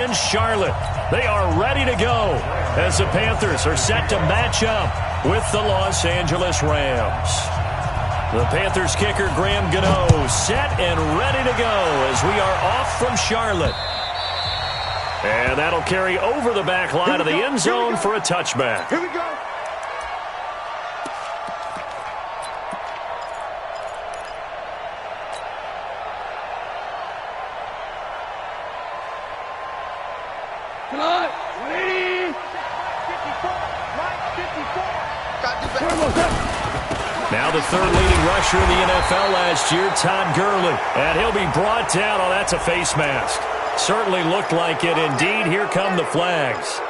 In Charlotte, they are ready to go as the Panthers are set to match up with the Los Angeles Rams. The Panthers kicker Graham Gano set and ready to go as we are off from Charlotte. And that'll carry over the back line of the end zone for a touchback. Here we go. Come on, 180. 54, right, 54. Now the third leading rusher in the NFL last year, Todd Gurley. And he'll be brought down. Oh, that's a face mask. Certainly looked like it. Indeed, here come the flags.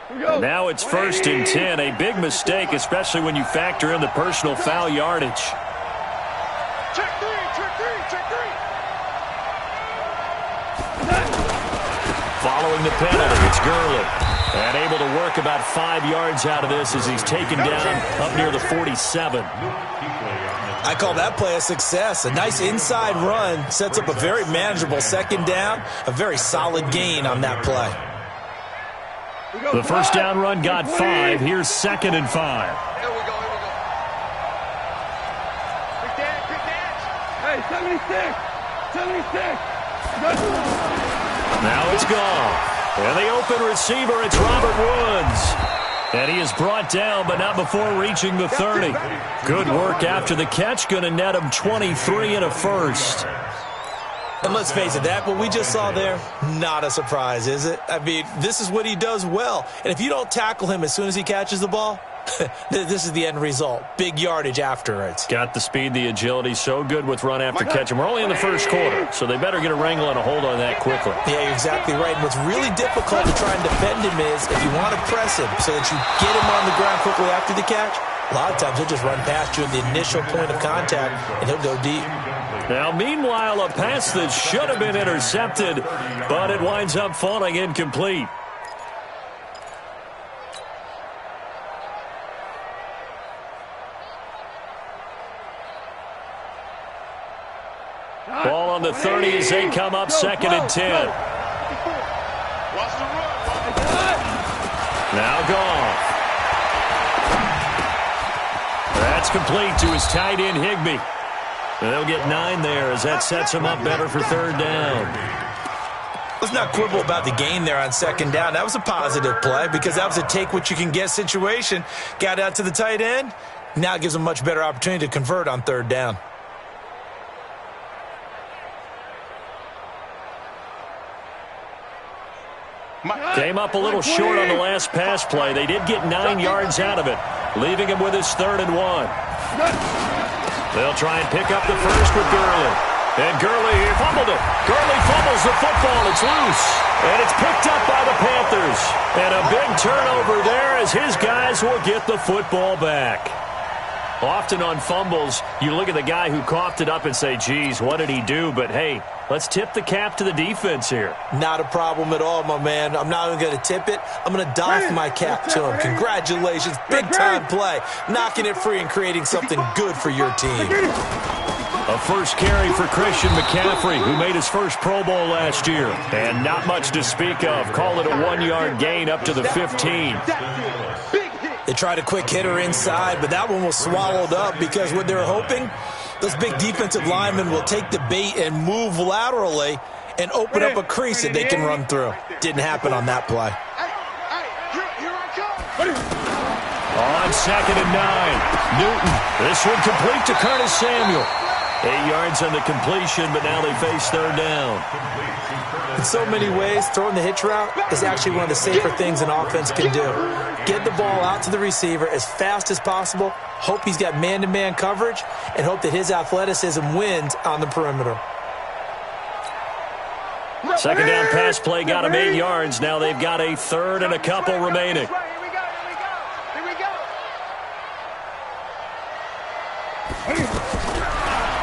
And now it's 1st and 10. A big mistake, especially when you factor in the personal foul yardage. Check three, check three, check three. Following the penalty, it's Gurley. And able to work about 5 yards out of this as he's taken down up near the 47. I call that play a success. A nice inside run sets up a very manageable second down. A very solid gain on that play. The first down run got 5. Here's 2nd and 5. Here we go, here we go. Quick dash. Hey, 76. Now it's gone. And the open receiver, it's Robert Woods. And he is brought down, but not before reaching the 30. Good work after the catch. Going to net him 23 and a first. And let's face it, what we just saw there, not a surprise, is it? I mean, this is what he does well. And if you don't tackle him as soon as he catches the ball, this is the end result. Big yardage afterwards. Got the speed, the agility, so good with run after catch. And we're only in the first quarter, so they better get a wrangle and a hold on that quickly. Yeah, you're exactly right. And what's really difficult to try and defend him is if you want to press him so that you get him on the ground quickly after the catch, a lot of times he'll just run past you at the initial point of contact, and he'll go deep. Now, meanwhile, a pass that should have been intercepted, but it winds up falling incomplete. Ball on the 30 as they come up 2nd and 10. Now gone. That's complete to his tight end, Higbee. And they'll get 9 there as that sets him up better for 3rd down. Let's not quibble about the gain there on 2nd down. That was a positive play because that was a take-what-you-can-get situation. Got out to the tight end. Now it gives him a much better opportunity to convert on 3rd down. Came up a little short on the last pass play. They did get 9 yards out of it, leaving him with his 3rd and 1. They'll try and pick up the first with Gurley. And Gurley fumbled it. Gurley fumbles the football. It's loose. And it's picked up by the Panthers. And a big turnover there as his guys will get the football back. Often on fumbles, you look at the guy who coughed it up and say, geez, what did he do? But, hey, let's tip the cap to the defense here. Not a problem at all, my man. I'm not even going to tip it. I'm going to doff my cap to him. Congratulations. Big-time play. Knocking it free and creating something good for your team. A first carry for Christian McCaffrey, who made his first Pro Bowl last year. And not much to speak of. Call it a 1-yard gain up to the 15. They tried a quick hitter inside, but that one was swallowed up because what they're hoping, those big defensive linemen will take the bait and move laterally and open up a crease that they can run through. Didn't happen on that play. On 2nd and 9, Newton. This one complete to Curtis Samuel. 8 yards on the completion, but now they face 3rd down. In so many ways, throwing the hitch route is actually one of the safer things an offense can do. Get the ball out to the receiver as fast as possible, hope he's got man-to-man coverage, and hope that his athleticism wins on the perimeter. 2nd down pass play got him 8 yards. Now they've got a 3rd and a couple remaining.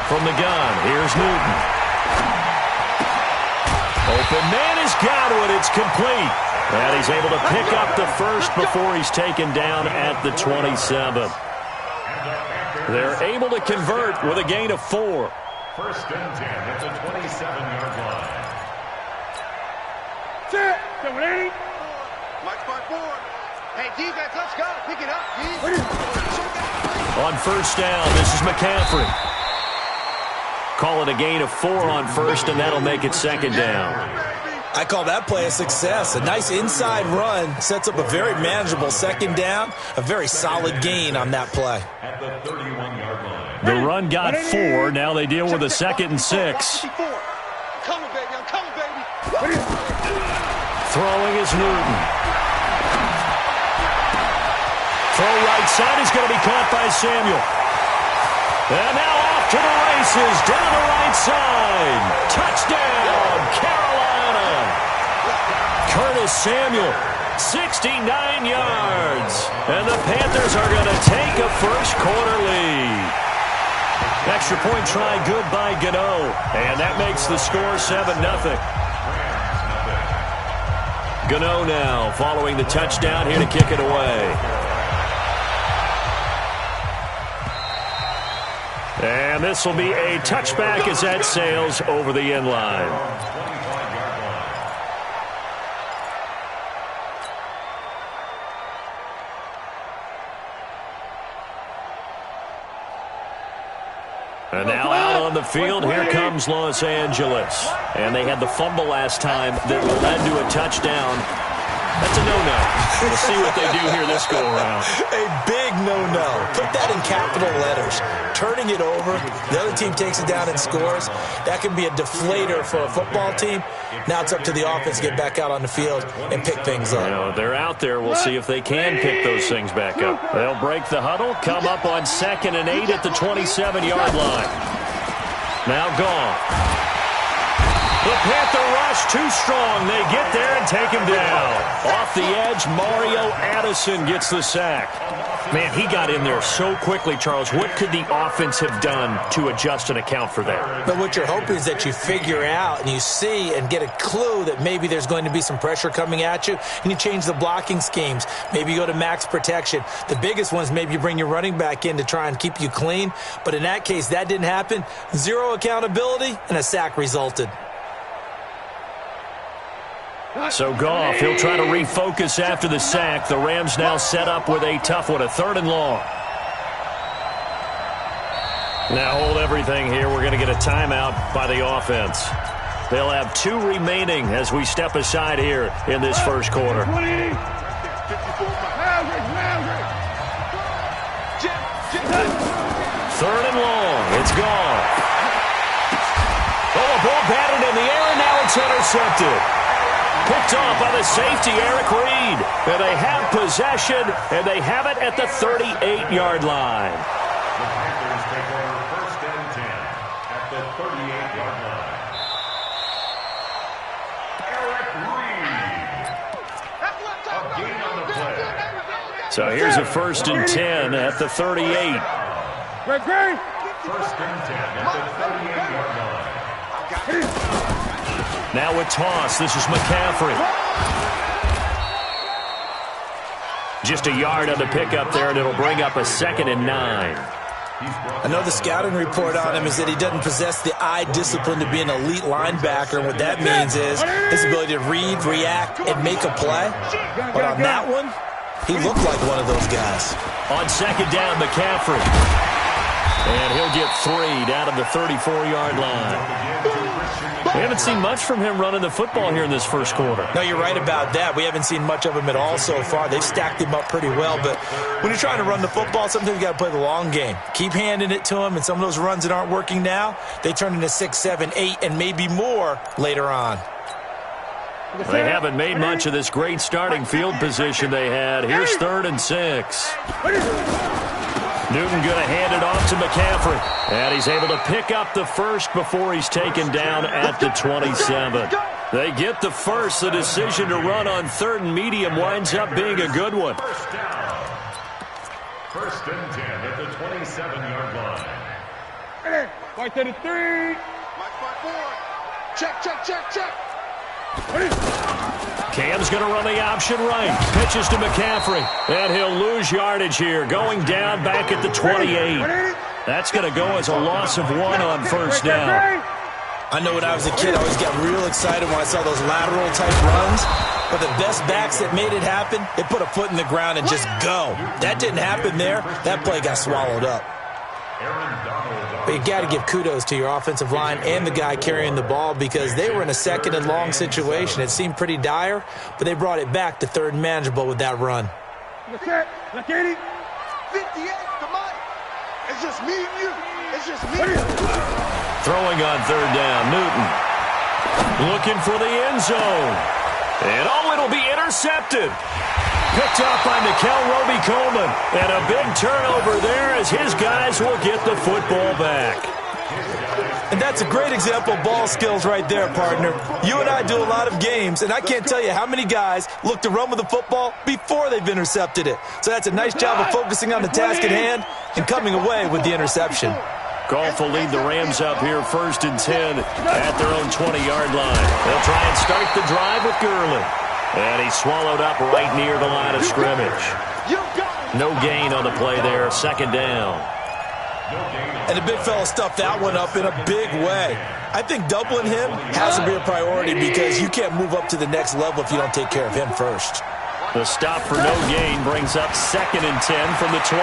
From the gun, here's Newton. Open man has got it. It's complete. And he's able to pick up the first before he's taken down at the 27. They're able to convert with a gain of 4. First and 10 at the 27-yard line. Set. 780. March by 4. Hey, defense, let's go. Pick it up, On first down, this is McCaffrey. Call it a gain of 4 on first, and that'll make it second down. I call that play a success. A nice inside run sets up a very manageable second down. A very solid gain on that play. At the 31-yard line. The run got 4. Now they deal with a 2nd and 6. Coming, baby. I'm coming, baby. Throwing is Newton. Throw right side is going to be caught by Samuel. And now off to the races, down the right side. Touchdown, Carolina. Curtis Samuel, 69 yards. And the Panthers are going to take a first-quarter lead. Extra point try good by Gano. And that makes the score 7-0. Gano now following the touchdown here to kick it away. And this will be a touchback as that sails over the end line. And now out on the field, here comes Los Angeles. And they had the fumble last time that led to a touchdown. That's a no-no. We'll see what they do here this go-around. A big no-no. Put that in capital letters. Turning it over, the other team takes it down and scores. That can be a deflator for a football team. Now it's up to the offense to get back out on the field and pick things up. You know, they're out there. We'll see if they can pick those things back up. They'll break the huddle, come up on 2nd and 8 at the 27-yard line. Now gone. The Panther rush too strong. They get there and take him down. Off the edge, Mario Addison gets the sack. Man, he got in there so quickly, Charles. What could the offense have done to adjust and account for that? But what you're hoping is that you figure out and you see and get a clue that maybe there's going to be some pressure coming at you, and you change the blocking schemes. Maybe you go to max protection. The biggest one is maybe you bring your running back in to try and keep you clean. But in that case, that didn't happen. Zero accountability, and a sack resulted. So Goff, he'll try to refocus after the sack. The Rams now set up with a tough one, a 3rd and long. Now hold everything here. We're going to get a timeout by the offense. They'll have 2 remaining as we step aside here in this first quarter. 3rd and long. It's gone. Oh, a ball batted in the air, and now it's intercepted. Picked off by the safety, Eric Reed. And they have possession, and they have it at the 38-yard line. The Panthers take over 1st and 10 at the 38-yard line. Eric Reed. A gain on the play. So here's a 1st and 10 at the 38. 1st and 10 at the 38-yard line. Now a toss. This is McCaffrey. Just a yard on the pickup there, and it'll bring up a 2nd and 9. I know the scouting report on him is that he doesn't possess the eye discipline to be an elite linebacker, and what that means is his ability to read, react, and make a play. But on that one, he looked like one of those guys. On 2nd down, McCaffrey. And he'll get 3 down to the 34-yard line. We haven't seen much from him running the football here in this first quarter. No, you're right about that. We haven't seen much of him at all so far. They've stacked him up pretty well, but when you're trying to run the football, sometimes you got to play the long game. Keep handing it to him, and some of those runs that aren't working now, they turn into 6, 7, 8, and maybe more later on. They haven't made much of this great starting field position they had. Here's 3rd and 6. Newton going to hand it off to McCaffrey. And he's able to pick up the first before he's taken down at the 27. They get the first. The decision to run on 3rd and medium winds up being a good one. 1st and 10 at the 27-yard line. White 33. Check. Cam's going to run the option right. Pitches to McCaffrey. And he'll lose yardage here, going down back at the 28. That's going to go as a loss of 1 on first down. I know when I was a kid, I always got real excited when I saw those lateral-type runs. But the best backs that made it happen, they put a foot in the ground and just go. That didn't happen there. That play got swallowed up. But you got to give kudos to your offensive line and the guy carrying the ball because they were in a second and long situation. It seemed pretty dire, but they brought it back to third and manageable with that run. That's it. Look at it. 58 to Mike. It's just me and you. It's just me. Throwing on third down, Newton. Looking for the end zone. And it'll be intercepted. Picked off by Nickel Roby-Coleman. And a big turnover there as his guys will get the football back. And that's a great example of ball skills right there, partner. You and I do a lot of games, and I can't tell you how many guys look to run with the football before they've intercepted it. So that's a nice job of focusing on the task at hand and coming away with the interception. Goff will lead the Rams up here 1st and 10 at their own 20-yard line. They'll try and start the drive with Gurley. And he's swallowed up right near the line of scrimmage. No gain on the play there, 2nd down. And the big fella stuffed that one up in a big way. I think doubling him has to be a priority because you can't move up to the next level if you don't take care of him first. The stop for no gain brings up 2nd and 10 from the 20.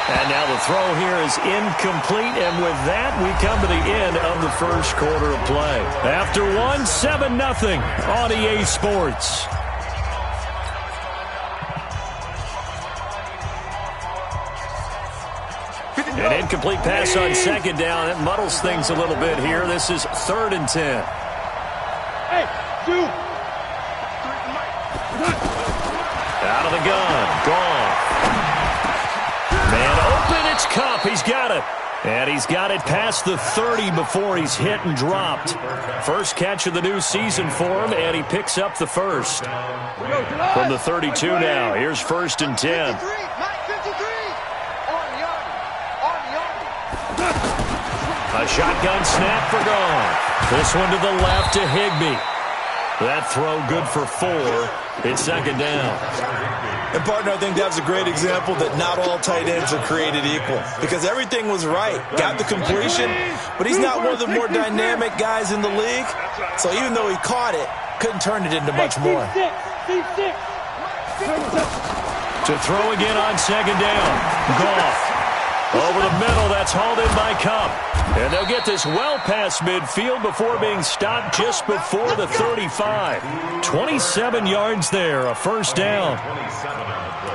And now the throw here is incomplete, and with that, we come to the end of the first quarter of play. After 7-0 on EA Sports. An incomplete pass on 2nd down. It muddles things a little bit here. This is 3rd and 10. Hey, two. Out of the gun. Gone. Man open, it's Kupp. He's got it. And he's got it past the 30 before he's hit and dropped. First catch of the new season for him, and he picks up the first. From the 32 now, here's 1st and 10. A shotgun snap for Goff. This one to the left to Higbee. That throw good for 4. It's 2nd down. And, partner, I think that's a great example that not all tight ends are created equal because everything was right. Got the completion, but he's not one of the more dynamic guys in the league. So even though he caught it, couldn't turn it into much more. To throw again on 2nd down. Goff. Over the middle, that's hauled in by Kupp. And they'll get this well past midfield before being stopped just before the 35. 27 yards there, a 1st down.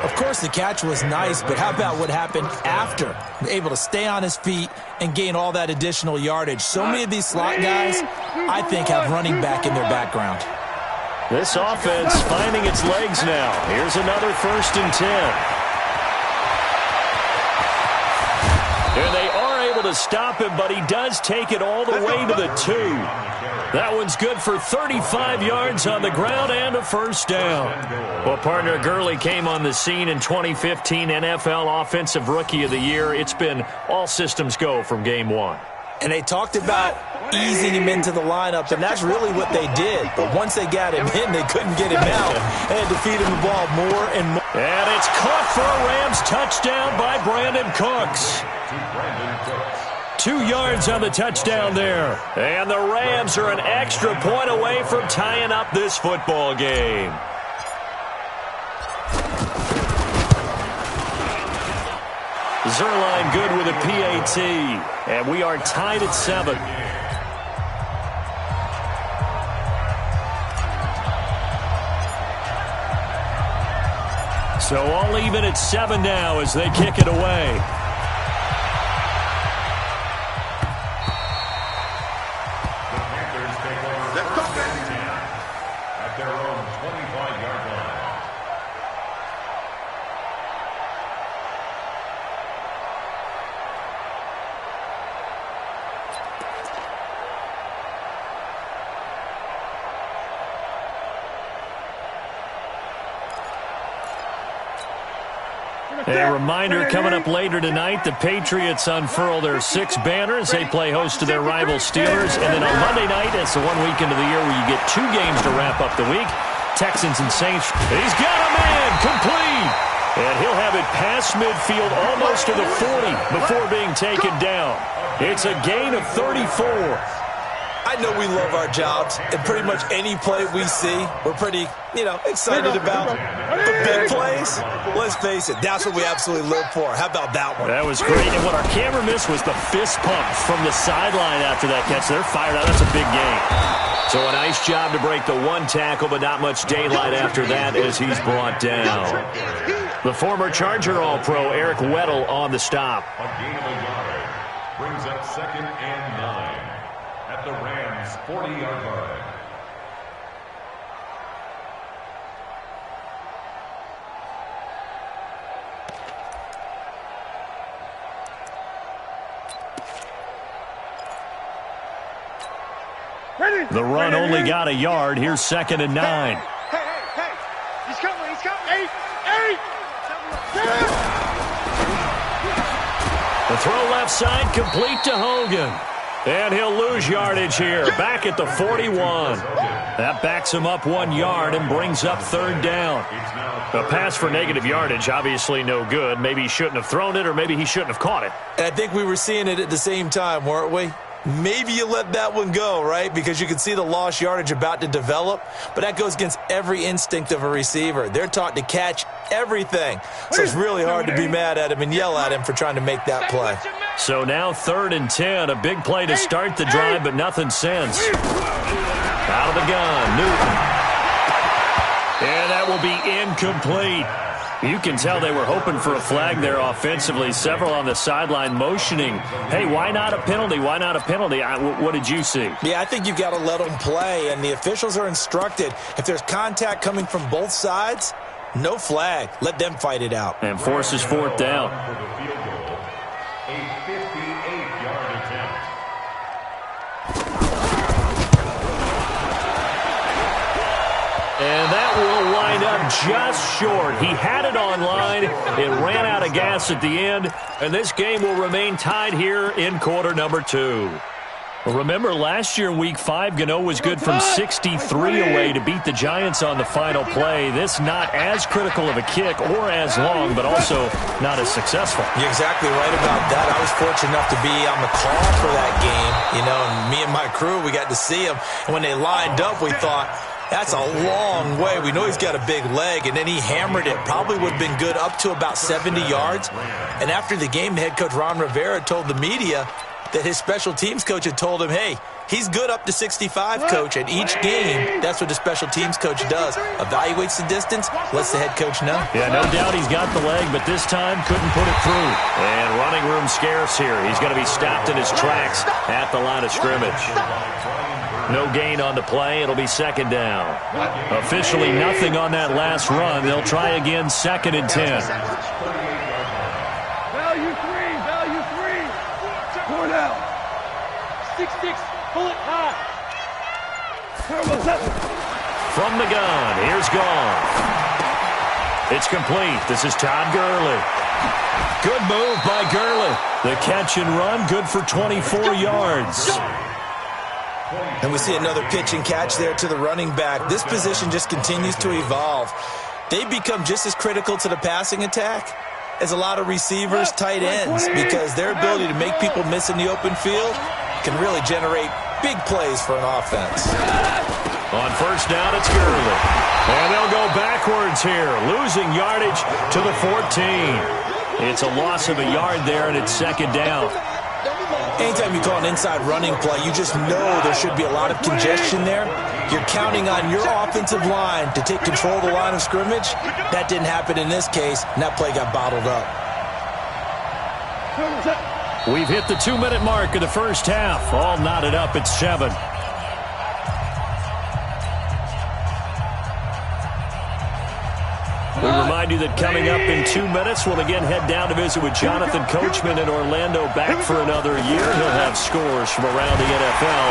Of course, the catch was nice, but how about what happened after? Able to stay on his feet and gain all that additional yardage. So many of these slot guys, I think, have running back in their background. This offense finding its legs now. Here's another 1st and 10. And they are able to stop him, but he does take it all the way to the 2. That one's good for 35 yards on the ground and a 1st down. Well, partner, Gurley came on the scene in 2015 NFL Offensive Rookie of the Year. It's been all systems go from game 1. And they talked about easing him into the lineup, and that's really what they did. But once they got him in, they couldn't get him out and had to feed him the ball more and more. And it's caught for a Rams touchdown by Brandon Cooks. 2 yards on the touchdown there. And the Rams are an extra point away from tying up this football game. Zerline good with a PAT. And we are tied at 7. So all even at 7 now as they kick it away. At their own 25-yard line. A reminder coming up later tonight, the Patriots unfurl their 6 banners. They play host to their rival Steelers. And then on Monday night, it's the one weekend of the year where you get 2 games to wrap up the week. Texans and Saints. He's got a man complete. And he'll have it past midfield almost to the 40 before being taken down. It's a gain of 34. I know we love our jobs, and pretty much any play we see, we're pretty, excited about. The big plays, let's face it, that's what we absolutely live for. How about that one? That was great, and what our camera missed was the fist pump from the sideline after that catch. They're fired out. That's a big game. So a nice job to break the 1 tackle, but not much daylight after that as he's brought down. The former Charger All-Pro, Eric Weddle, on the stop. A gain of a yard brings up 2nd and 9 at the Rams' 40-yard line. The run only got a yard. Here's 2nd and 9. Hey. He's coming. 8. The throw left side complete to Hogan. And he'll lose yardage here. Back at the 41. That backs him up 1 yard and brings up 3rd down. A pass for negative yardage, obviously no good. Maybe he shouldn't have thrown it, or maybe he shouldn't have caught it. And I think we were seeing it at the same time, weren't we? Maybe you let that one go, right? Because you can see the lost yardage about to develop. But that goes against every instinct of a receiver. They're taught to catch everything. So it's really hard to be mad at him and yell at him for trying to make that play. So now 3rd and 10. A big play to start the drive, but nothing since. Out of the gun, Newton. And that will be incomplete. You can tell they were hoping for a flag there offensively. Several on the sideline motioning, hey, why not a penalty? Why not a penalty? What did you see? Yeah, I think you've got to let them play, and the officials are instructed. If there's contact coming from both sides, no flag. Let them fight it out. And forces 4th down. For the field goal, a 58-yard attempt. And that will wind up just short. He had it on line. It ran out of gas at the end. And this game will remain tied here in quarter number 2. Remember, last year in Week 5, Gano was good from 63 away to beat the Giants on the final play. This not as critical of a kick or as long, but also not as successful. You're exactly right about that. I was fortunate enough to be on the call for that game, and me and my crew, we got to see him. And when they lined up, we thought, that's a long way. We know he's got a big leg, and then he hammered it. Probably would have been good up to about 70 yards. And after the game, head coach Ron Rivera told the media that his special teams coach had told him, hey, he's good up to 65, coach. And each game, that's what the special teams coach does. Evaluates the distance, lets the head coach know. Yeah, no doubt he's got the leg, but this time couldn't put it through. And running room scarce here. He's going to be stopped in his tracks at the line of scrimmage. No gain on the play. It'll be 2nd down. Officially nothing on that last run. They'll try again, 2nd and 10. Value 3. 4 down. 6, pull it high. From the gun, here's Gone. It's complete. This is Todd Gurley. Good move by Gurley. The catch and run, good for 24 yards. And we see another pitch and catch there to the running back. This position just continues to evolve. They become just as critical to the passing attack as a lot of receivers, tight ends, because their ability to make people miss in the open field can really generate big plays for an offense. On 1st down, it's Gurley. And they'll go backwards here, losing yardage to the 14. It's a loss of a yard there, and it's 2nd down. Anytime you call an inside running play, you just know there should be a lot of congestion there. You're counting on your offensive line to take control of the line of scrimmage. That didn't happen in this case, and that play got bottled up. We've hit the 2-minute mark of the first half. All knotted up at 7. We remind you that coming up in 2 minutes, we'll again head down to visit with Jonathan Coachman in Orlando, back for another year. He'll have scores from around the NFL.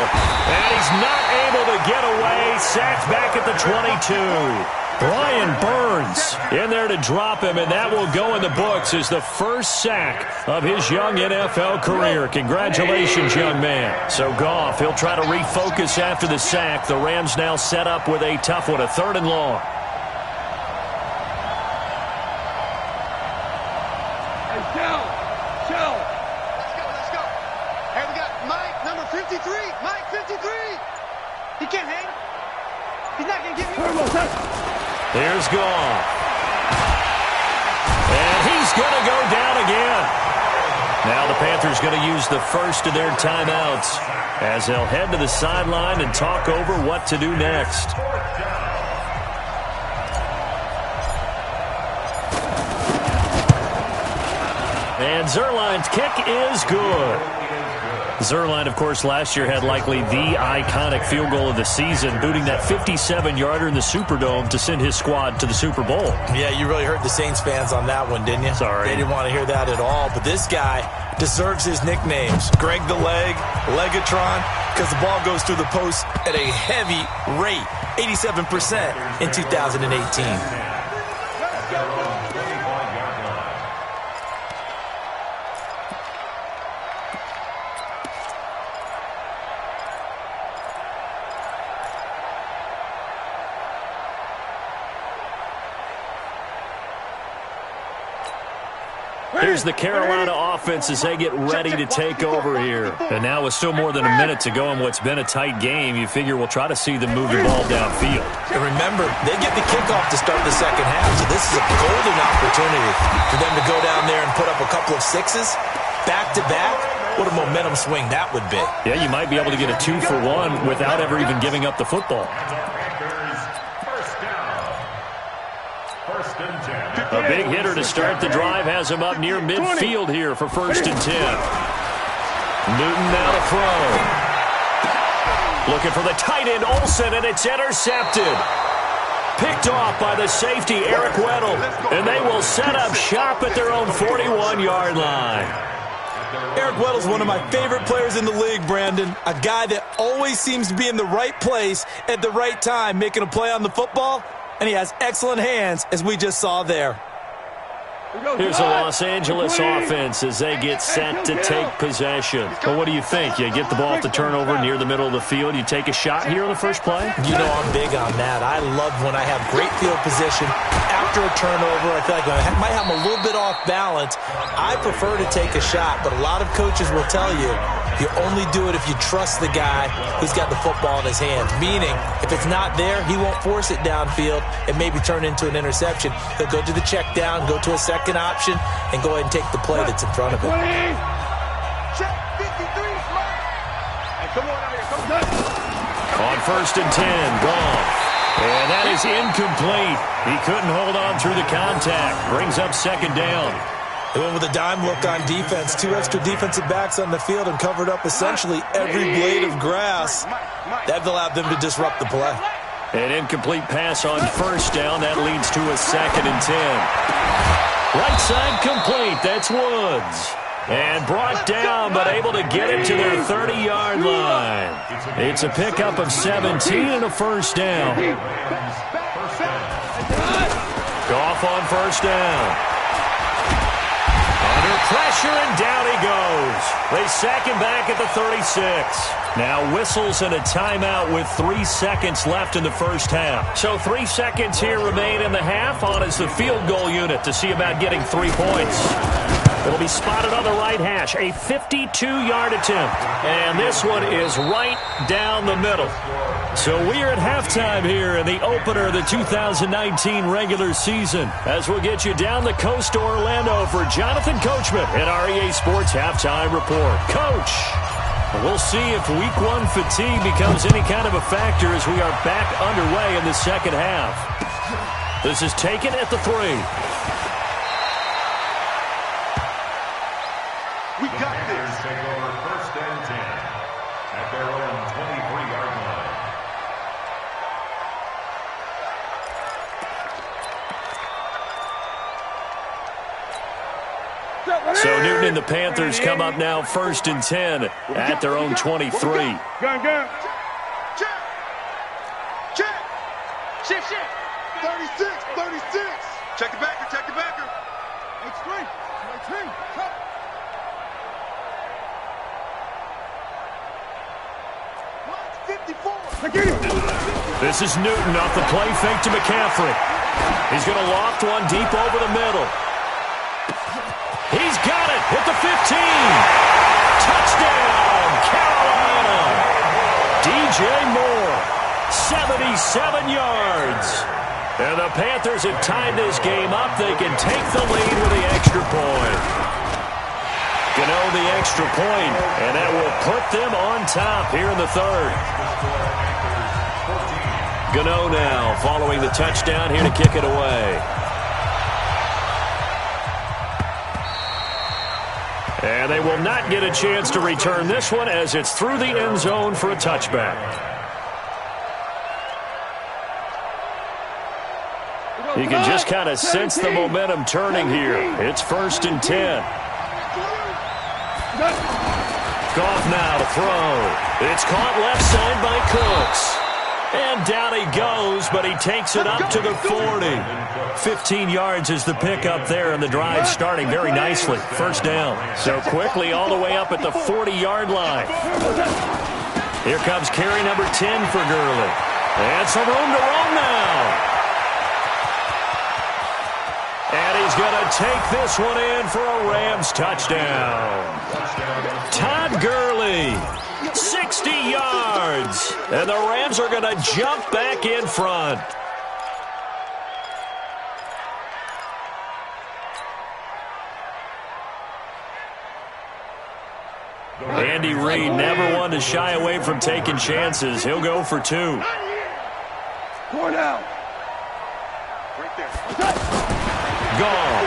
And he's not able to get away. Sacked back at the 22. Brian Burns in there to drop him, and that will go in the books as the first sack of his young NFL career. Congratulations, young man. So Goff, he'll try to refocus after the sack. The Rams now set up with a tough one, a 3rd and long. Let's go. Hey, we got Mike, number 53. Mike, 53. He can't hang. He's not going to get me. Here's Goff. And he's going to go down again. Now the Panthers going to use the first of their timeouts as they'll head to the sideline and talk over what to do next. And Zuerlein's kick is good. Zuerlein, of course, last year had likely the iconic field goal of the season, booting that 57-yarder in the Superdome to send his squad to the Super Bowl. Yeah, you really hurt the Saints fans on that one, didn't you? Sorry. They didn't want to hear that at all. But this guy deserves his nicknames. Greg the Leg, Legatron, because the ball goes through the post at a heavy rate, 87% in 2018. Here's the Carolina offense as they get ready to take over here. And now with still more than a minute to go in what's been a tight game, you figure we'll try to see them move the ball downfield. And remember, they get the kickoff to start the second half, so this is a golden opportunity for them to go down there and put up a couple of sixes back-to-back. What a momentum swing that would be. Yeah, you might be able to get a 2-for-1 without ever even giving up the football. A big hitter to start the drive has him up near midfield here for 1st and 10. Newton now to throw. Looking for the tight end, Olsen, and it's intercepted. Picked off by the safety, Eric Weddle. And they will set up shop at their own 41-yard line. Eric Weddle's one of my favorite players in the league, Brandon. A guy that always seems to be in the right place at the right time, making a play on the football. And he has excellent hands, as we just saw there. Here's the Los Angeles offense as they get set to take possession. Well, what do you think? You get the ball to turnover near the middle of the field. You take a shot here on the first play? You know I'm big on that. I love when I have great field position. After a turnover, I feel like I might have them a little bit off balance. I prefer to take a shot, but a lot of coaches will tell you you only do it if you trust the guy who's got the football in his hands. Meaning, if it's not there, he won't force it downfield and maybe turn into an interception. He'll go to the check down, go to a second option, and go ahead and take the play that's in front of him. Check 53, smart. Hey, come on out here. Come on. On 1st and 10, Goff. And that is incomplete. He couldn't hold on through the contact. Brings up 2nd down. They went with a dime look on defense. 2 extra defensive backs on the field and covered up essentially every blade of grass. That allowed them to disrupt the play. An incomplete pass on 1st down. That leads to a 2nd and 10. Right side complete. That's Woods. And brought down, but able to get it to their 30-yard line. It's a pickup of 17 and a 1st down. Goff on 1st down. Under pressure, and down he goes. They sack him back at the 36. Now whistles and a timeout with 3 seconds left in the first half. So 3 seconds here remain in the half. On is the field goal unit to see about getting 3 points. It'll be spotted on the right hash. A 52-yard attempt. And this one is right down the middle. So we're at halftime here in the opener of the 2019 regular season, as we'll get you down the coast to Orlando for Jonathan Coachman at our EA Sports Halftime Report. Coach, we'll see if Week 1 fatigue becomes any kind of a factor as we are back underway in the second half. This is taken at the 3. We got this. Take over 1st and 10 at their own 23-yard line. So Newton and the Panthers come up now 1st and 10 at their own 23. Gun. Check. Check. Shift. 36, 36. Check the backer, check the backer. It's straight. This is Newton off the play fake to McCaffrey. He's going to loft one deep over the middle. He's got it at the 15. Touchdown, Carolina. DJ Moore, 77 yards. And the Panthers have tied this game up. They can take the lead with the extra point. Gano the extra point, and that will put them on top here in the third. Gano now following the touchdown here to kick it away. And they will not get a chance to return this one as it's through the end zone for a touchback. You can just kind of sense the momentum turning here. It's 1st and 10. Goff now to throw. It's caught left side by Cooks. And down he goes, but he takes it up to the 40. 15 yards is the pickup there, and the drive starting very nicely. First down. So quickly all the way up at the 40-yard line. Here comes carry number 10 for Gurley. And some room to roam now. And he's going to take this one in for a Rams touchdown. Todd Gurley, 60 yards. And the Rams are going to jump back in front. Andy Reid never one to shy away from taking chances. He'll go for 2. 4 down. Goff.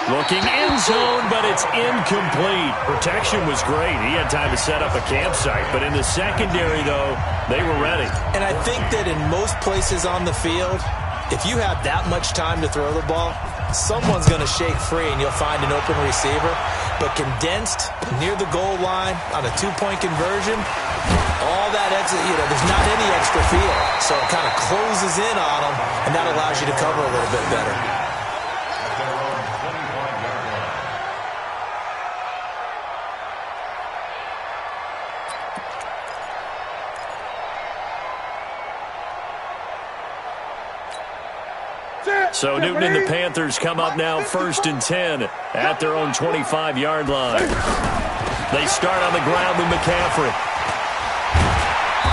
Looking end zone, but it's incomplete. Protection was great. He had time to set up a campsite. But in the secondary, though, they were ready. And I think that in most places on the field, if you have that much time to throw the ball, someone's going to shake free and you'll find an open receiver. But condensed near the goal line on a 2-point conversion, all that extra, there's not any extra field. So it kind of closes in on them, and that allows you to cover a little bit better. So Newton and the Panthers come up now 1st and 10 at their own 25-yard line. They start on the ground with McCaffrey.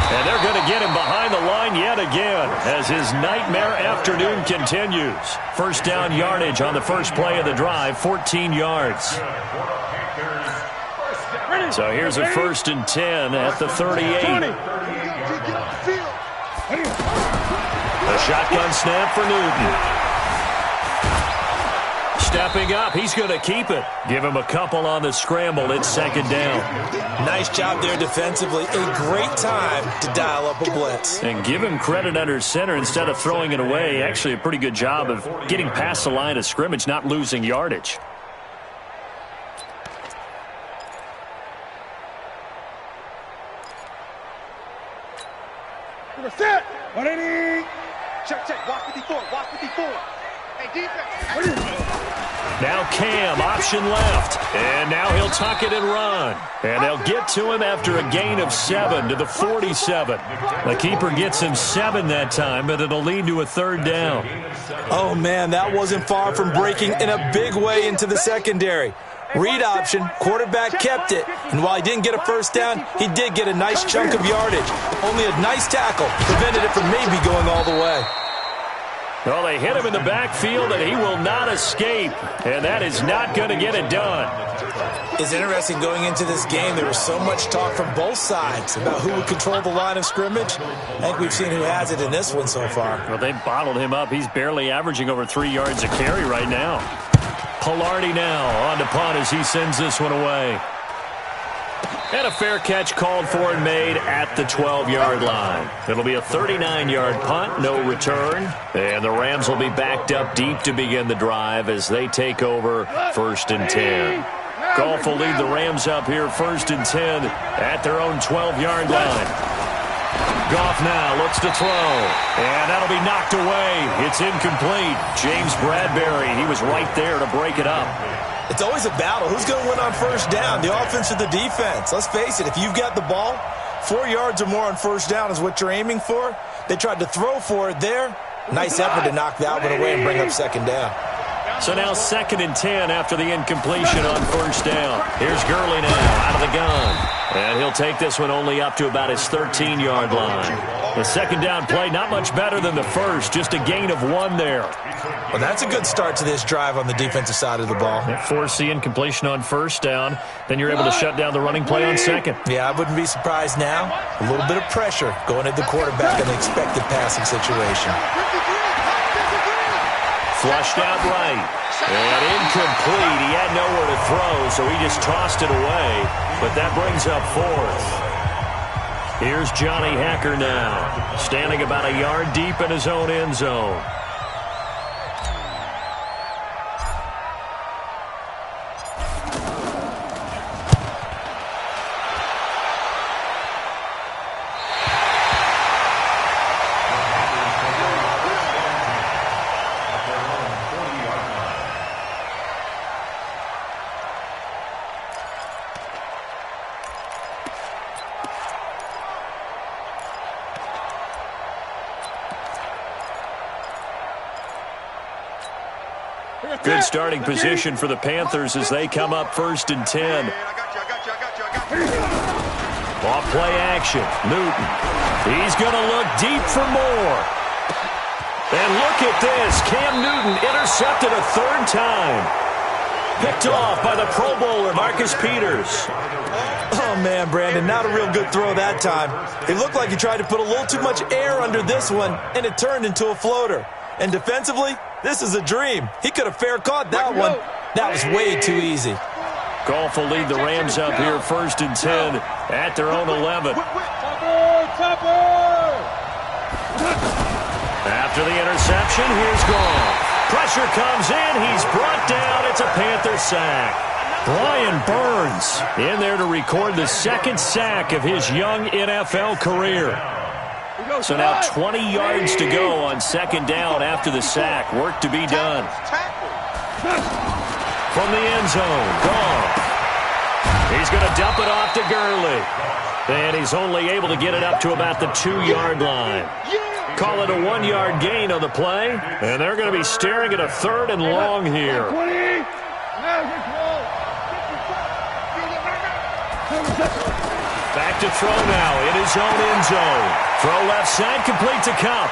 And they're going to get him behind the line yet again as his nightmare afternoon continues. First down yardage on the first play of the drive, 14 yards. So here's a 1st and 10 at the 38. A shotgun snap for Newton. Stepping up, he's going to keep it. Give him a couple on the scramble. It's 2nd down. Nice job there defensively. A great time to dial up a blitz. And give him credit under center instead of throwing it away. Actually a pretty good job of getting past the line of scrimmage, not losing yardage. Set. 180. Check. Watch 54. Watch 54. Hey, defense. Now Cam, option left. And now he'll tuck it and run. And they'll get to him after a gain of 7 to the 47. The keeper gets him 7 that time, but it'll lead to a 3rd down. Oh, man, that wasn't far from breaking in a big way into the secondary. Read option, quarterback kept it, and while he didn't get a first down, he did get a nice chunk of yardage. Only a nice tackle prevented it from maybe going all the way. Well, they hit him in the backfield, and he will not escape, and that is not going to get it done. It's interesting going into this game. There was so much talk from both sides about who would control the line of scrimmage. I think we've seen who has it in this one so far. Well, they bottled him up. He's barely averaging over 3 yards a carry right now. Pilardi now on to punt as he sends this one away. And a fair catch called for and made at the 12-yard line. It'll be a 39-yard punt, no return. And the Rams will be backed up deep to begin the drive as they take over 1st and 10. Goff will lead the Rams up here 1st and 10 at their own 12-yard line. Goff now looks to throw, and that'll be knocked away. It's incomplete. James Bradbury, he was right there to break it up. It's always a battle. Who's going to win on first down, the offense or the defense? Let's face it, if you've got the ball, 4 yards or more on first down is what you're aiming for. They tried to throw for it there. Nice effort to knock that one away and bring up second down. So now 2nd and 10 after the incompletion on first down. Here's Gurley now out of the gun. And he'll take this one only up to about his 13-yard line. The second down play, not much better than the first, just a gain of 1 there. Well, that's a good start to this drive on the defensive side of the ball. Force the incompletion on first down, then you're able to shut down the running play on second. Yeah, I wouldn't be surprised now. A little bit of pressure going at the quarterback in an expected passing situation. Flushed out right. And incomplete. He had nowhere to throw, so he just tossed it away. But that brings up 4th. Here's Johnny Hacker now, standing about a yard deep in his own end zone. Good starting position for the Panthers as they come up 1st and 10. Off play action. Newton. He's going to look deep for more. And look at this. Cam Newton intercepted a 3rd time. Picked off by the Pro Bowler, Marcus Peters. Oh, man, Brandon, not a real good throw that time. It looked like he tried to put a little too much air under this one, and it turned into a floater. And defensively, this is a dream. He could have fair caught that one. That was way too easy. Goff will lead the Rams up here 1st and 10 at their own 11. After the interception, here's Goff. Pressure comes in. He's brought down. It's a Panther sack. Brian Burns in there to record the 2nd sack of his young NFL career. So now 20 yards to go on 2nd down after the sack. Work to be done. From the end zone, Goff. He's going to dump it off to Gurley. And he's only able to get it up to about the 2-yard line. Call it a 1-yard gain on the play. And they're going to be staring at a 3rd and long here. Back to throw now in his own end zone. Throw left side, complete to Kupp.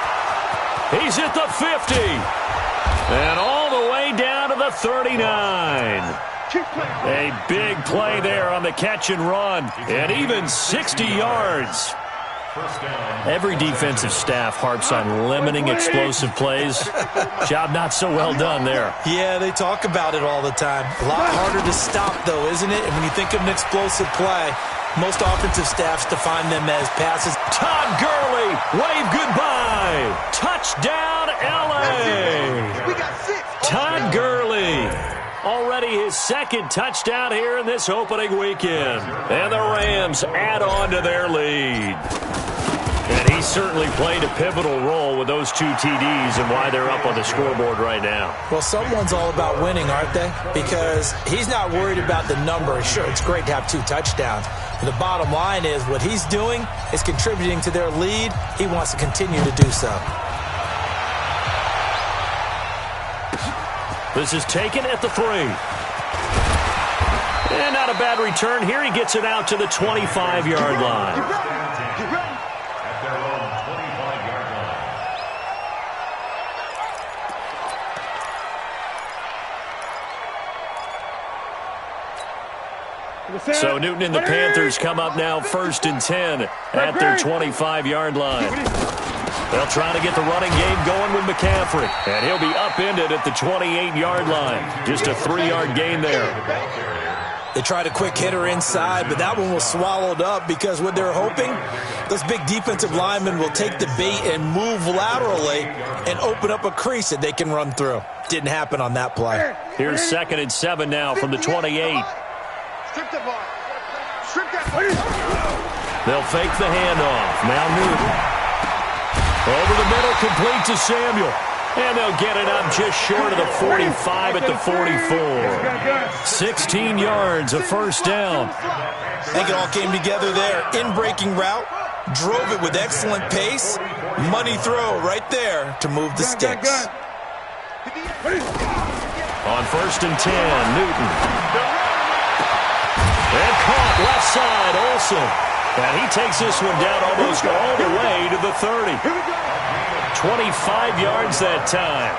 He's at the 50. And all the way down to the 39. A big play there on the catch and run. And even 60 yards. Every defensive staff harps on limiting explosive plays. Job not so well done there. Yeah, they talk about it all the time. A lot harder to stop, though, isn't it? And when you think of an explosive play, most offensive staffs define them as passes. Todd Gurley, wave goodbye. Touchdown, L.A. We got 6. Todd Gurley. Already his 2nd touchdown here in this opening weekend. And the Rams add on to their lead. And he certainly played a pivotal role with those 2 TDs and why they're up on the scoreboard right now. Well, someone's all about winning, aren't they? Because he's not worried about the number. Sure, it's great to have 2 touchdowns. But the bottom line is what he's doing is contributing to their lead. He wants to continue to do so. This is taken at the 3. And not a bad return here. He gets it out to the 25-yard line. Get ready. At their own 25-yard line. So Newton and the Panthers come up now 1st and 10 at their 25-yard line. They'll try to get the running game going with McCaffrey. And he'll be upended at the 28-yard line. Just a 3-yard gain there. They tried a quick hitter inside, but that one was swallowed up because what they're hoping, those big defensive linemen will take the bait and move laterally and open up a crease that they can run through. Didn't happen on that play. Here's 2nd and 7 now from the 28. Strip the ball. Strip that ball. They'll fake the handoff. Now Newton. Over the middle, complete to Samuel. And they'll get it up just short of the 45 at the 44. 16 yards, a first down. I think it all came together there. In-breaking route, drove it with excellent pace. Money throw right there to move the sticks. On first and 10, Newton. And caught left side, Olsen. And he takes this one down almost all the way to the 30. 25 yards that time.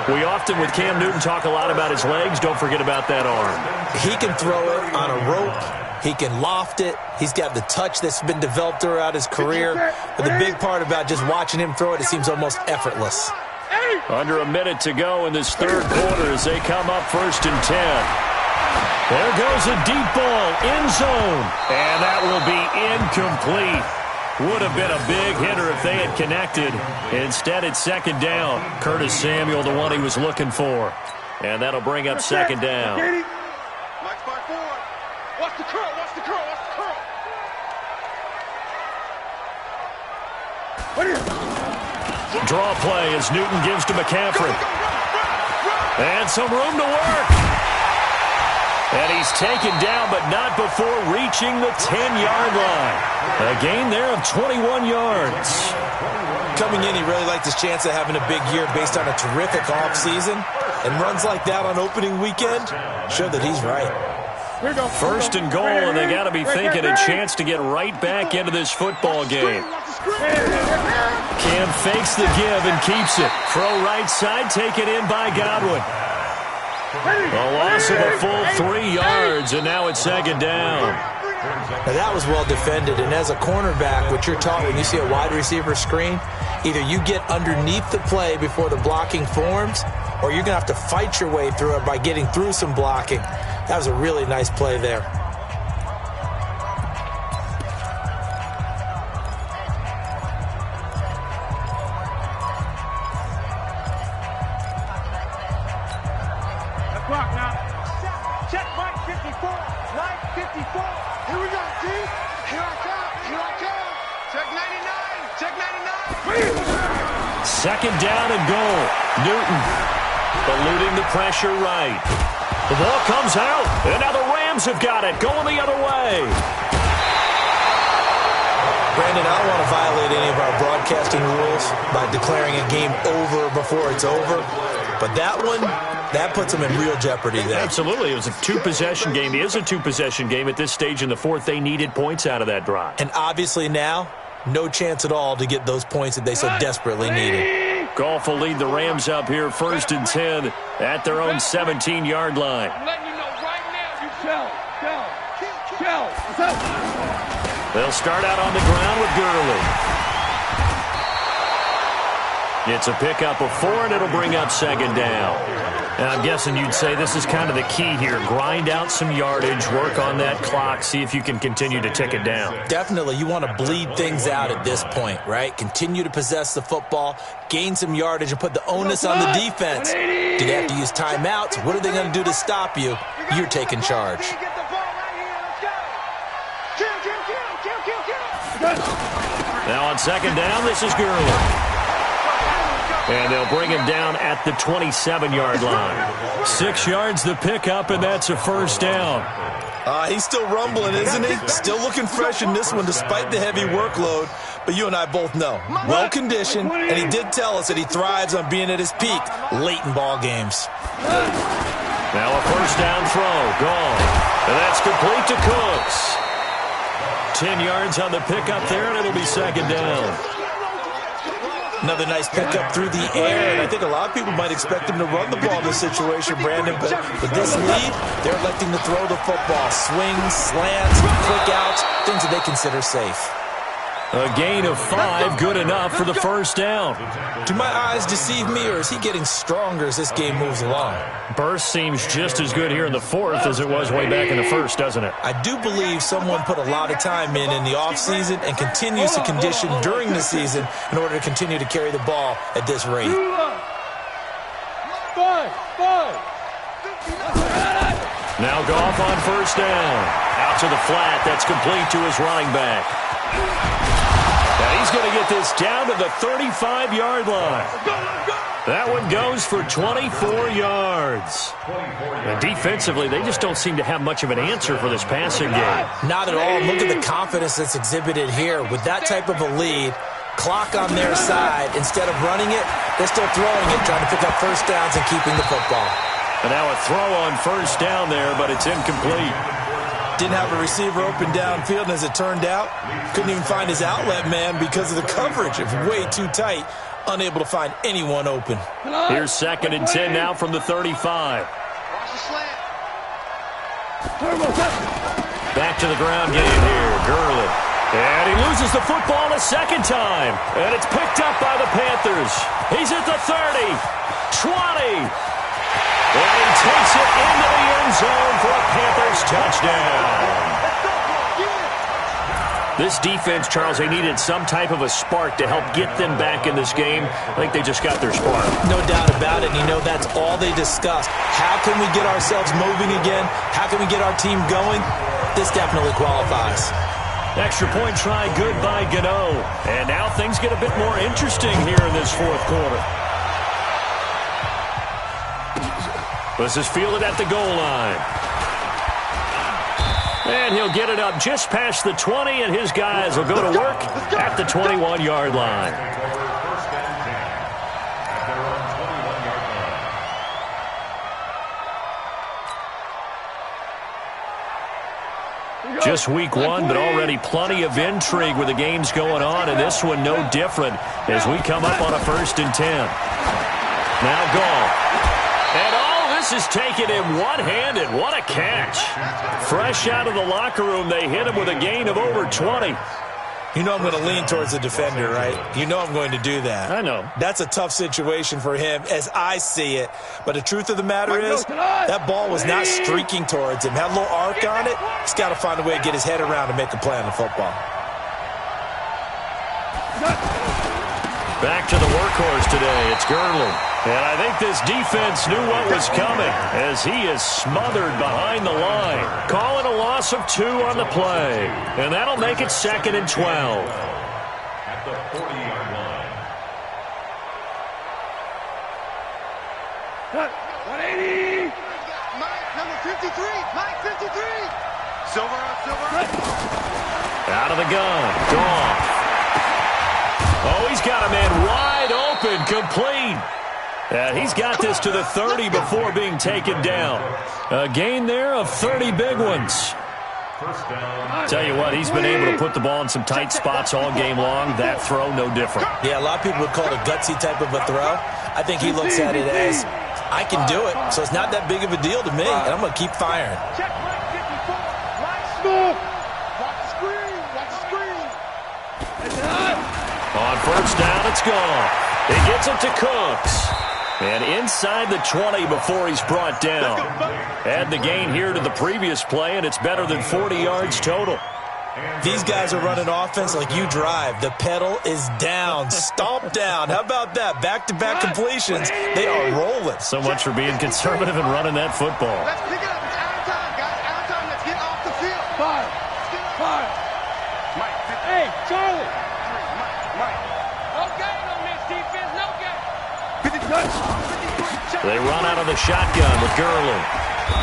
We often, with Cam Newton, talk a lot about his legs. Don't forget about that arm. He can throw it on a rope. He can loft it. He's got the touch that's been developed throughout his career. But the big part about just watching him throw it, it seems almost effortless. Under a minute to go in this third quarter as they come up first and 10. There goes a deep ball, end zone. And that will be incomplete. Would have been a big hitter if they had connected. Instead, it's second down. Curtis Samuel, the one he was looking for. And that'll bring up second down. Mike's back forward. Watch the curl, watch the curl, watch the curl. Draw play as Newton gives to McCaffrey. And some room to work. And he's taken down, but not before reaching the 10-yard line. A gain there of 21 yards. Coming in, he really liked his chance of having a big year based on a terrific offseason. And runs like that on opening weekend show that he's right. First and goal, and they got to be thinking a chance to get right back into this football game. Cam fakes the give and keeps it. Throw right side, taken in by Godwin. A loss of a full 3 yards, and now it's second down. Now that was well defended, and as a cornerback, what you're taught when you see a wide receiver screen, either you get underneath the play before the blocking forms, or you're going to have to fight your way through it by getting through some blocking. That was a really nice play there. Clock now. Check Mike 54. Mike 54. Here we go, T. Here I come. Here I come. Check 99. Check 99. Second down and goal. Newton eluding the pressure right. The ball comes out, and now the Rams have got it, going the other way. Brandon, I don't want to violate any of our broadcasting rules by declaring a game over before it's over, but that one, that puts them in real jeopardy there. Absolutely. It was a two-possession game. It is a two-possession game at this stage in the fourth. They needed points out of that drive. And obviously now, no chance at all to get those points that they so desperately needed. Goff will lead the Rams up here first and 10 at their own 17-yard line. I'm letting you know right now, you kill. They'll start out on the ground with Gurley. It's a pickup of 4, and it'll bring up second down. And I'm guessing you'd say this is kind of the key here. Grind out some yardage, work on that clock, see if you can continue to tick it down. Definitely. You want to bleed things out at this point, right? Continue to possess the football, gain some yardage, and put the onus on the defense. Do they have to use timeouts? What are they going to do to stop you? You're taking charge. Now on second down, this is Gurley. And they'll bring him down at the 27-yard line. 6 yards the pickup, and that's a first down. He's still rumbling, isn't he? Still looking fresh in this one despite the heavy workload. But you and I both know, well-conditioned, and he did tell us that he thrives on being at his peak late in ball games. Now a first down throw, gone. And that's complete to Cooks. 10 yards on the pickup there, and it'll be second down. Another nice pickup through the air, and I think a lot of people might expect him to run the ball in this situation, Brandon, but with this lead, they're electing to throw the football. Swings, slants, quick outs, things that they consider safe. A gain of 5, good enough for the first down. Do my eyes deceive me, or is he getting stronger as this game moves along? Burst seems just as good here in the fourth as it was way back in the first, doesn't it? I do believe someone put a lot of time in the offseason and continues to condition during the season in order to continue to carry the ball at this rate. Now Goff on first down. Out to the flat. That's complete to his running back. And he's going to get this down to the 35-yard line. That one goes for 24 yards. And defensively, they just don't seem to have much of an answer for this passing game. Not at all. Look at the confidence that's exhibited here. With that type of a lead, clock on their side, instead of running it, they're still throwing it, trying to pick up first downs and keeping the football. And now a throw on first down there, but it's incomplete. Didn't have a receiver open downfield, and as it turned out, couldn't even find his outlet man because of the coverage. It was way too tight, unable to find anyone open. Here's 2nd and 10 now from the 35. Watch the slant. Back to the ground game here, Gurley. And he loses the football a second time. And it's picked up by the Panthers. He's at the 30, 20. And he takes it into the end zone for a Panthers touchdown. This defense, Charles, they needed some type of a spark to help get them back in this game. I think they just got their spark. No doubt about it. And you know, that's all they discussed. How can we get ourselves moving again? How can we get our team going? This definitely qualifies. Extra point try good by Gano. And now things get a bit more interesting here in this fourth quarter. This is fielded at the goal line. And he'll get it up just past the 20, and his guys will go to work at the 21-yard line. Just week one, but already plenty of intrigue with the games going on, and this one no different as we come up on a 1st and 10. Now Goff. And this is taken in one-handed. What a catch. Fresh out of the locker room, they hit him with a gain of over 20. You know I'm going to lean towards the defender, right? You know I'm going to do that. I know. That's a tough situation for him as I see it. But the truth of the matter is, that ball was not streaking towards him. Had a little arc on it. He's got to find a way to get his head around and make a play on the football. Back to the workhorse today. It's Gurley. And I think this defense knew what was coming as he is smothered behind the line. Calling a loss of 2 on the play. And that'll make it 2nd and 12. At the 40-yard line. 180. Mike, number 53. Mike, 53. Silver on silver. Out of the gun. Goff. Oh, he's got a man wide open, complete. And he's got this to the 30 before being taken down. A gain there of 30 big ones. First down. Tell you what, he's been able to put the ball in some tight spots all game long. That throw, no different. Yeah, a lot of people would call it a gutsy type of a throw. I think he looks at it as, I can do it, so it's not that big of a deal to me, and I'm going to keep firing. Check Mike 54. Mike Smith. Watch the screen. Watch the screen. On first down, it's gone. He gets it to Cooks. And inside the 20 before he's brought down. Add the gain here to the previous play, and it's better than 40 yards total. These guys are running offense like you drive. The pedal is down, stomp down. How about that? Back-to-back completions. They are rolling. So much for being conservative and running that football. Let's pick it up. It's out of time, guys. Out of time. Let's get off the field. Fire. Let's get off. Fire. Mike. Hey, Charlie. Mike. No game on this defense. No game. They run out of the shotgun with Gurley.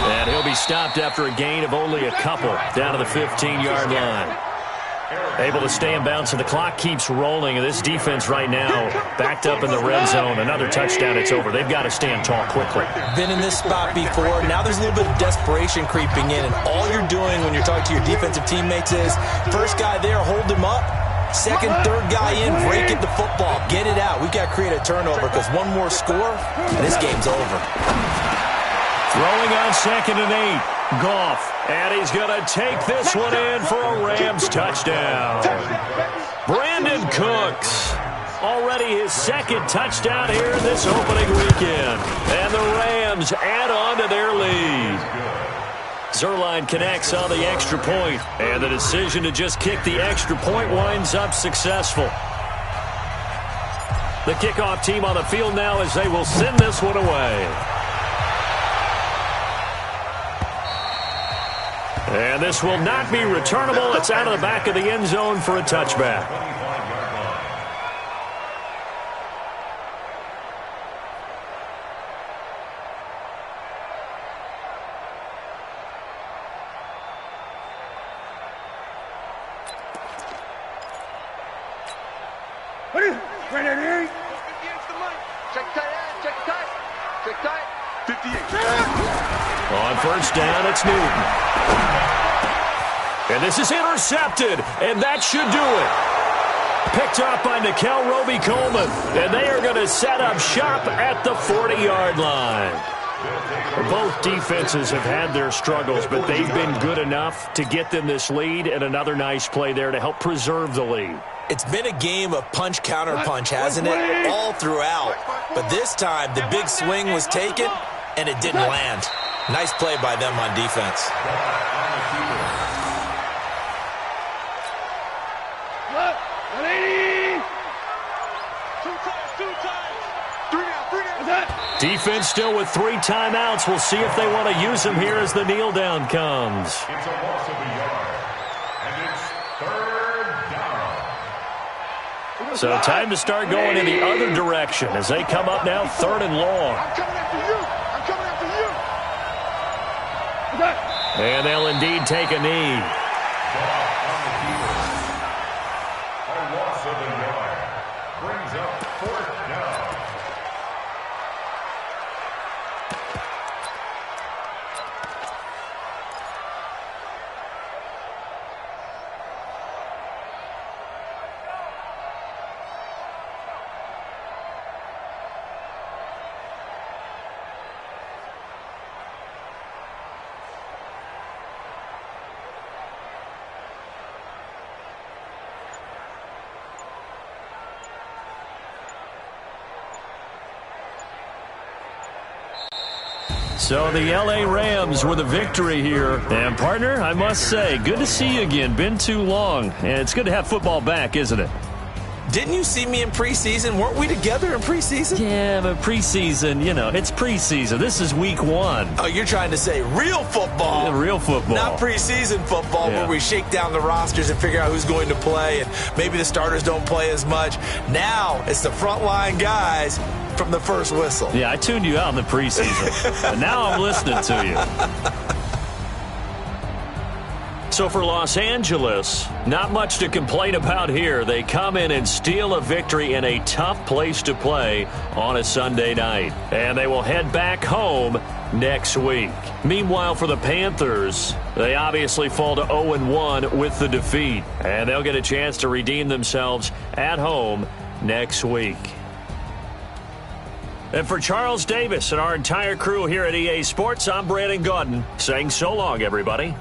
And he'll be stopped after a gain of only a couple down to the 15-yard line. Able to stay in bounds, and the clock keeps rolling. This defense right now backed up in the red zone. Another touchdown, it's over. They've got to stand tall quickly. Been in this spot before. Now there's a little bit of desperation creeping in, and all you're doing when you're talking to your defensive teammates is first guy there, hold him up. Second, third guy in, break it the football. Get it out. We've got to create a turnover because one more score, and this game's over. Throwing on 2nd and 8. Goff. And he's going to take this one in for a Rams touchdown. Brandon Cooks. Already his 2nd touchdown here in this opening weekend. And the Rams add on to their lead. Zerline connects on the extra point, and the decision to just kick the extra point winds up successful. The kickoff team on the field now as they will send this one away. And this will not be returnable. It's out of the back of the end zone for a touchback. On first down, it's Newton. And this is intercepted, and that should do it. Picked up by Nickel Roby-Coleman, and they are going to set up shop at the 40-yard line. Both defenses have had their struggles, but they've been good enough to get them this lead, and another nice play there to help preserve the lead. It's been a game of punch-counter-punch, hasn't it? All throughout. But this time, the big swing was taken, and it didn't land. Nice play by them on defense. Defense still with 3 timeouts. We'll see if they want to use them here as the kneel down comes. It's a loss of a yard, and it's third down. So time to start going in the other direction as they come up now 3rd and long. I'm coming after you. I'm coming after you. And they'll indeed take a knee. A loss of a yard brings up 4th down. So the L.A. Rams with a victory here. And, partner, I must say, good to see you again. Been too long. And it's good to have football back, isn't it? Didn't you see me in preseason? Weren't we together in preseason? Yeah, but preseason, you know, it's preseason. This is week 1. Oh, you're trying to say real football. Yeah, real football. Not preseason football Yeah. where we shake down the rosters and figure out who's going to play, and maybe the starters don't play as much. Now it's the frontline guys from the first whistle. Yeah, I tuned you out in the preseason. But now I'm listening to you. So for Los Angeles, not much to complain about here. They come in and steal a victory in a tough place to play on a Sunday night. And they will head back home next week. Meanwhile, for the Panthers, they obviously fall to 0-1 with the defeat. And they'll get a chance to redeem themselves at home next week. And for Charles Davis and our entire crew here at EA Sports, I'm Brandon Gaudin saying so long, everybody.